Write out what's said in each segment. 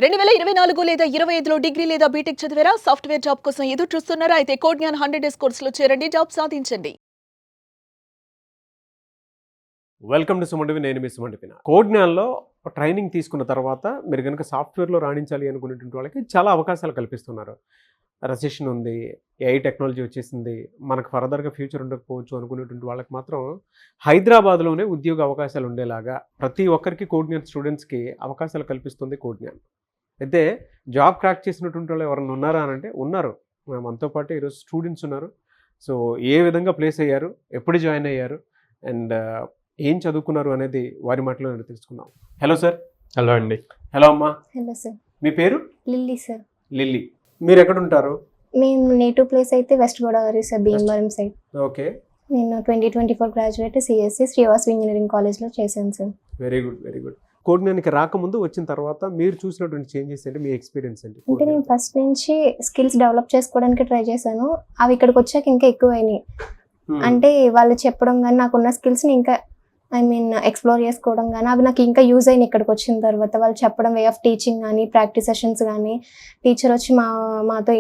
2024 లేదా 25లో డిగ్రీ లేదా బీటెక్ చదివారా? సాఫ్ట్‌వేర్ జాబ్ కోసం ఎదురు చూస్తున్నారా? అయితే కోడ్ జ్ఞాన్ 100 డేస్ కోర్సులో చేరండి, జాబ్ సాధించండి. Welcome to Suman TV. నేను మీ సుమన్ టీవీ. కోడ్ జ్ఞాన్లో ట్రైనింగ్ తీసుకున్న తర్వాత మీరు కనుక సాఫ్ట్వేర్లో రాణించాలి అనుకునేటువంటి వాళ్ళకి చాలా అవకాశాలు కల్పిస్తున్నారు. రెసెషన్ ఉంది, ఏఐ టెక్నాలజీ వచ్చేసింది, మనకు ఫర్దర్గా ఫ్యూచర్ ఉండకపోవచ్చు అనుకునేటువంటి వాళ్ళకి మాత్రం హైదరాబాద్లోనే ఉద్యోగ అవకాశాలు ఉండేలాగా ప్రతి ఒక్కరికి కోడ్ జ్ఞాన్ స్టూడెంట్స్కి అవకాశాలు కల్పిస్తుంది కోడ్ జ్ఞాన్. అయితే జాబ్ క్రాక్ చేసినటువంటి వాళ్ళు ఎవరైనా ఉన్నారా అని అంటే ఉన్నారు. మనతో పాటు ఈరోజు స్టూడెంట్స్ ఉన్నారు. సో ఏ విధంగా ప్లేస్ అయ్యారు, ఎప్పుడు జాయిన్ అయ్యారు అండ్ ఏం చదువుకున్నారు అనేది వారి మాటలో తెలుసుకుందాం. Hello sir. హలో అండి. హలో అమ్మా. Hello sir. మీ పేరు? Lily sir. లిల్లీ. మీరు ఎక్కడ ఉంటారు? మేము నేటివ్ ప్లేస్ అయితే west Godavari sir, Bhimavaram side. Okay. నేను 2024 గ్రాడ్యుయేట్ సిఎస్సి శ్రీవాసవి ఇంజనీరింగ్ కాలేజ్లో చేశాను సార్. Very good, very good. Code జ్ఞాన్కి రాకముందు వచ్చిన తర్వాత మీరు చూసినటువంటి చేంజెస్ ఏంటి, మీ ఎక్స్పీరియన్స్ ఏంటి? అంటే నేను ఫస్ట్ నుంచి స్కిల్స్ డెవలప్ చేసుకోవడానికి ట్రై చేశాను. అవి ఇక్కడికి వచ్చాక ఇంకా ఎక్కువైనాయి. అంటే వాళ్ళు చెప్పడం కానీ నాకున్న స్కిల్స్ని ఇంకా ఎక్స్ప్లోర్ చేసుకోవడం కానీ అవి నాకు ఇంకా యూజ్ అయినాయి ఇక్కడికి వచ్చిన తర్వాత. వాళ్ళు చెప్పడం, వే ఆఫ్ టీచింగ్ కానీ, ప్రాక్టీస్ సెషన్స్ కానీ, టీచర్ వచ్చి మాతో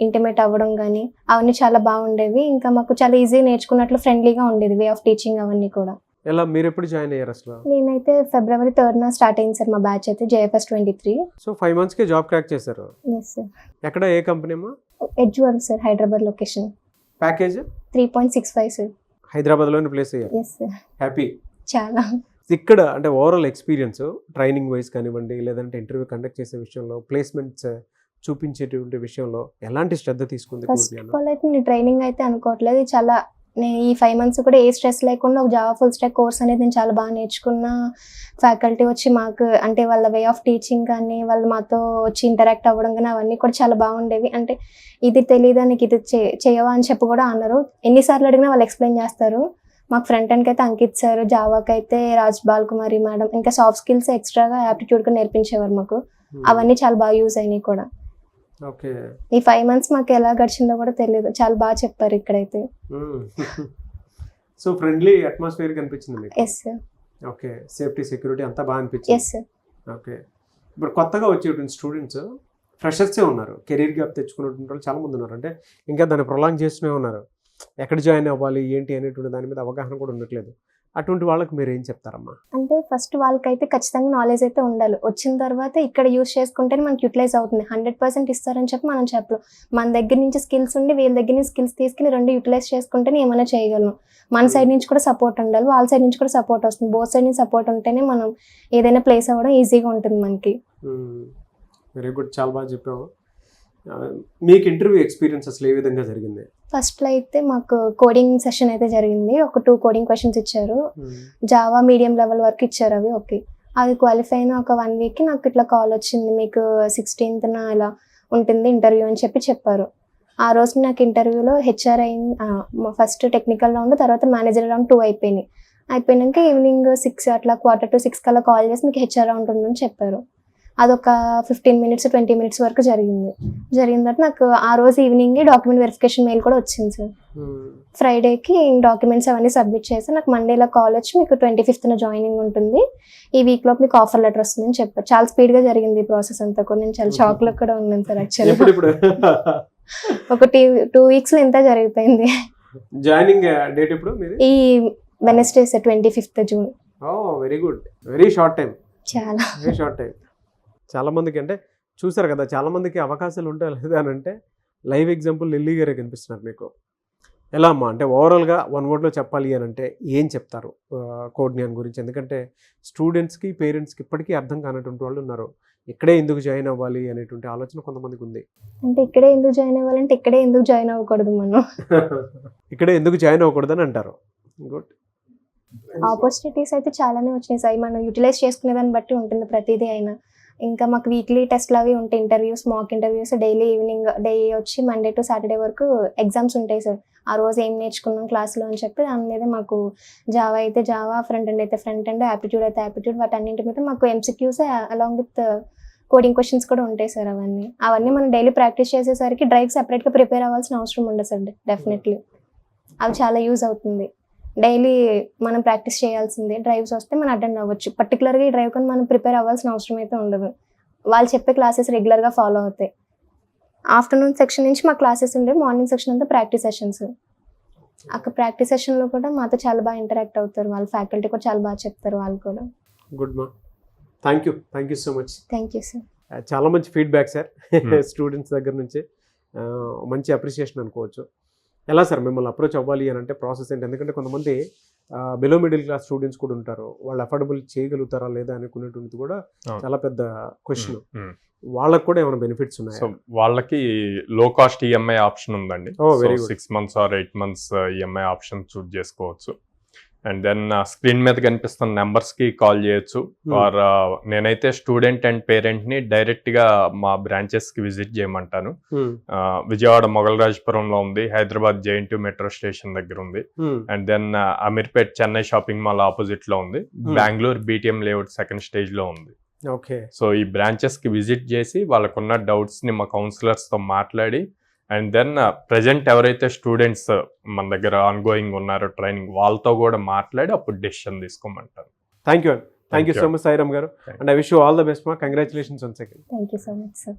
ఇంటిమేట్ అవ్వడం కానీ అవన్నీ చాలా బాగుండేవి. ఇంకా మాకు చాలా ఈజీగా నేర్చుకున్నట్లు ఫ్రెండ్లీగా ఉండేది వే ఆఫ్ టీచింగ్ అవన్నీ కూడా. ఎలా మీరు ఎప్పుడు జాయిన్ అయ్యారు అసలు? నేనైతే February 3rd స్టార్ట్ అయింది సార్ మా బ్యాచ్ అయితే, JFS 23. సో 5 monthsకే జాబ్ క్రాక్ చేశారు. Yes sir. ఎక్కడ, ఏ కంపెనీ అమ్మా? Edgework sir, Hyderabad location. Package 3.65 sir. హైదరాబాద్లోనే ప్లేస్ అయ్యారు. Yes sir. హ్యాపీ. చాలా. ఇక్కడ అంటే ఓవరాల్ ఎక్స్పీరియన్స్ ట్రైనింగ్ వైజ్ కానివ్వండి, లేదంటే ఇంటర్వ్యూ కండక్ట్ చేసే విషయంలో, ప్లేస్మెంట్స్ చూపించేటువంటి విషయంలో ఎలాంటి శ్రద్ధ తీసుకుంది? ఫస్ట్ ఆఫ్ ఆల్ అయితే నేను ట్రైనింగ్ అయితే అనుకోవట్లేదు. చాలా నేను ఈ 5 months కూడా ఏ స్ట్రెస్ లేకుండా ఒక జావా ఫుల్ స్టాక్ కోర్స్ అనేది నేను చాలా బాగా నేర్చుకున్న. ఫ్యాకల్టీ వచ్చి మాకు అంటే వాళ్ళ వే ఆఫ్ టీచింగ్ కానీ, వాళ్ళు మాతో వచ్చి ఇంటరాక్ట్ అవ్వడం కానీ అవన్నీ కూడా చాలా బాగుండేవి. అంటే ఇది తెలియదా నీకు, ఇది చేయవా అని చెప్పి కూడా అన్నారు. ఎన్నిసార్లు అడిగినా వాళ్ళు ఎక్స్ప్లెయిన్ చేస్తారు. మాకు ఫ్రంట్ ఎండ్కి అయితే అంకిత్ సార్, జావాకి అయితే రాజ్ బాల్కుమారి మేడం, ఇంకా సాఫ్ట్ స్కిల్స్ ఎక్స్ట్రాగా యాప్టిట్యూడ్గా నేర్పించేవారు మాకు. అవన్నీ చాలా బాగా యూజ్ అయినాయి కూడా. ఓకే. ఈ 5 months మాకు ఎలా గడిచిందో కూడా తెలియదు. చాలా బాగా చెప్పారు ఇక్కడైతే. సో ఫ్రెండ్లీ అట్మాస్ఫియర్ కనిపించింది మీకు? Yes sir. Okay. Safety, security అంతా బాగా అనిపించింది? Yes sir. ఓకే. ఇప్పుడు కొత్తగా వచ్చేటువంటి స్టూడెంట్స్ ఫ్రెషర్సే ఉన్నారు, కెరీర్ గ్యాప్ తెచ్చుకున్నటువంటి వాళ్ళు చాలా మంది ఉన్నారు. అంటే ఇంకా దాన్ని ప్రొలాంగ్ చేస్తూనే ఉన్నారు. ఎక్కడ జాయిన్ అవ్వాలి ఏంటి అనేటువంటి దాని మీద అవగాహన కూడా ఉండట్లేదు. అటువంటి వాళ్ళకి మీరు ఏం చెప్తారమ్మా? అంటే ఫస్ట్ వాళ్ళకైతే ఖచ్చితంగా నాలెడ్జ్ అయితే ఉండాలి. వచ్చిన తర్వాత ఇక్కడ యూజ్ చేసుకుంటేనే మనకి యూటిలైజ్ అవుతుంది. 100% ఇస్తారని చెప్పి మనం చెప్పలేం. మన దగ్గర నుంచి స్కిల్స్ ఉండి వీళ్ళ దగ్గర నుంచి స్కిల్స్ తీసుకుని రెండు యూటిలైజ్ చేసుకుంటేనే ఏమైనా చేయగలం. మన సైడ్ నుంచి కూడా సపోర్ట్ ఉండాలి, వాళ్ళ సైడ్ నుంచి కూడా సపోర్ట్ వస్తుంది. బోత్ సైడ్ నుంచి సపోర్ట్ ఉంటేనే మనం ఏదైనా ప్లేస్ అవ్వడం ఈజీగా ఉంటుంది మనకి. వెరీ గుడ్, చాలా బాగా చెప్పావు. మీకు ఇంటర్వ్యూ ఎక్స్పీరియన్స్ అసలు ఏ విధంగా జరిగింది? ఫస్ట్లో అయితే మాకు కోడింగ్ సెషన్ అయితే జరిగింది. ఒక 2 కోడింగ్ క్వశ్చన్స్ ఇచ్చారు. జావా మీడియం లెవెల్ వరకు ఇచ్చారు. అవి ఓకే. అది క్వాలిఫై అయిన ఒక 1 weekకి నాకు ఇట్లా కాల్ వచ్చింది, మీకు 16th ఇలా ఉంటుంది ఇంటర్వ్యూ అని చెప్పారు. ఆ రోజు నాకు ఇంటర్వ్యూలో హెచ్ఆర్ అయింది. ఫస్ట్ టెక్నికల్ రౌండ్, తర్వాత మేనేజర్ రౌండ్ 2 అయిపోయినాయి. అయిపోయినాక ఈవినింగ్ 6 అట్లా 5:45 కల్లా కాల్ చేసి మీకు హెచ్ఆర్ రౌండ్ ఉందని చెప్పారు. అదొక 15 minutes 20 minutes వరకు జరిగిన తర్వాత నాకు ఆ రోజు ఈవినింగ్ డాక్యుమెంట్ వెరిఫికేషన్ మెయిల్ కూడా వచ్చింది సార్. ఫ్రైడేకి డాక్యుమెంట్స్ అవన్నీ సబ్మిట్ చేసి నాకు మండేలో కాల్ వచ్చి మీకు 25th జాయినింగ్ ఉంటుంది, ఈ వీక్లో మీకు ఆఫర్ లెటర్ వస్తుందని చెప్పారు. చాలా స్పీడ్గా జరిగింది ఈ ప్రాసెస్ అంతా కూడా. నేను చాలా షాక్లో కూడా ఉన్నాను సార్ యాక్చువల్లీ. ఒక 2 weeks ఇంత జరిగిపోయింది. జాయినింగ్ డేట్ ఇప్పుడు ఈ Wednesday sir, 25th June. Very good, very short time. చాలా వెరీ షార్ట్ టైం. చాలామందికి అంటే చూసారు కదా, చాలామందికి అవకాశాలు ఉంటాయి లేదా అని అంటే లైవ్ ఎగ్జాంపుల్ లిల్లీ గారే కనిపిస్తున్నారు మీకు. ఎలా అమ్మా, అంటే ఓవరాల్గా 1 wordలో చెప్పాలి అని అంటే ఏం చెప్తారు కోడ్ జ్ఞాన్ గురించి? ఎందుకంటే స్టూడెంట్స్కి, పేరెంట్స్కి ఇప్పటికీ అర్థం కానటువంటి వాళ్ళు ఉన్నారు. ఇక్కడే ఎందుకు జాయిన్ అవ్వాలి అనేటువంటి ఆలోచన కొంతమందికి ఉంది. అంటే ఇక్కడే ఎందుకు జాయిన్ అవ్వాలంటే ఇక్కడే ఎందుకు జాయిన్ అవ్వకూడదు మనం? ఇక్కడే ఎందుకు జాయిన్ అవ్వకూడదని అంటారు. గుడ్. ఆపర్చునిటీస్ అయితే చాలానే వచ్చినాయి సార్. మనం యూటిలైజ్ చేసుకునే దాన్ని బట్టి ఉంటుంది ప్రతిదీ అయినా. ఇంకా మాకు వీక్లీ టెస్ట్లు అవి ఉంటాయి, interviews, mock interviews. Daily evening వచ్చి మండే టు సాటర్డే వరకు ఎగ్జామ్స్ ఉంటాయి సార్. ఆ రోజు ఏం నేర్చుకున్నాం క్లాస్లో అని చెప్పి దాని మీద మాకు జావా అయితే జావా, ఫ్రంట్ ఎండ్ అయితే ఫ్రంట్ ఎండ్, యాప్టిట్యూడ్ అయితే యాప్టిట్యూడ్, వాటన్నింటి మీద మాకు MCQs along with coding questions కూడా ఉంటాయి సార్. అవన్నీ మనం డైలీ ప్రాక్టీస్ చేసేసరికి డ్రైవ్ సెపరేట్గా ప్రిపేర్ అవ్వాల్సిన అవసరం ఉండదు సార్. డెఫినెట్లీ అవి చాలా యూజ్ అవుతుంది. డైలీ మనం ప్రాక్టీస్ చేయాల్సిందే. డ్రైవ్స్ వస్తే మనం అటెండ్ అవ్వచ్చు. పర్టికులర్గా ఈ డ్రైవ్ కానీ మనం ప్రిపేర్ అవ్వాల్సిన అవసరం అయితే ఉండదు. వాళ్ళు చెప్పే క్లాసెస్ రెగ్యులర్గా ఫాలో అవుతాయి. ఆఫ్టర్నూన్ సెక్షన్ నుంచి మా క్లాసెస్ ఉండే, మార్నింగ్ సెక్షన్ అంతా ప్రాక్టీస్ సెషన్స్. అక్కడ ప్రాక్టీస్ సెషన్లో కూడా మాతో చాలా బాగా ఇంటరాక్ట్ అవుతారు, వాళ్ళ ఫ్యాకల్టీ కూడా చాలా బాగా చెప్తారు వాళ్ళు కూడా. గుడ్ మా, thank you so much. Thank you sir. చాలా మంచి ఫీడ్బ్యాక్ సార్ స్టూడెంట్స్ దగ్గర నుంచి, మంచి అప్రిషియేషన్ అనుకోవచ్చు. ఎలా సార్ మిమ్మల్ని అప్రోచ్ అవ్వాలి అని అంటే ప్రాసెస్ ఏంటి? ఎందుకంటే కొంతమంది బిలో మిడిల్ క్లాస్ స్టూడెంట్స్ కూడా ఉంటారు, వాళ్ళు అఫోర్డబుల్ చేయగలుగుతారా లేదా అనుకునేటువంటిది కూడా చాలా పెద్ద క్వశ్చన్. వాళ్ళకి కూడా ఏమైనా బెనిఫిట్స్ ఉన్నాయి? సో వాళ్ళకి లో కాస్ట్ ఈఎంఐ ఆప్షన్ ఉందండి. Very good. 6 months or 8 months EMI option choose చేసుకోవచ్చు. అండ్ దెన్ స్క్రీన్ మీద కనిపిస్తున్న నెంబర్స్కి కాల్ చేయొచ్చు. ఆర్ నేనైతే స్టూడెంట్ అండ్ పేరెంట్ని డైరెక్ట్గా మా బ్రాంచెస్కి విజిట్ చేయమంటాను. విజయవాడ మొగల్రాజపురంలో ఉంది, హైదరాబాద్ JNT మెట్రో స్టేషన్ దగ్గర ఉంది, and then Ameerpet Chennai shopping mall ఆపోజిట్లో ఉంది, బెంగళూరు BTM లేఅవుట్ సెకండ్ స్టేజ్లో ఉంది. ఓకే. సో ఈ బ్రాంచెస్కి విజిట్ చేసి వాళ్ళకున్న డౌట్స్ని మా కౌన్సిలర్స్తో మాట్లాడి, అండ్ దెన్ ప్రజెంట్ ఎవరైతే స్టూడెంట్స్ మన దగ్గర ఆన్గోయింగ్ ఉన్నారో ట్రైనింగ్, వాళ్ళతో కూడా మాట్లాడి అప్పుడు డెసిషన్ తీసుకోమంటారు. Thank you so much Sairam garu, and I wish you all the best మా. Congratulations once again. Thank you so much sir.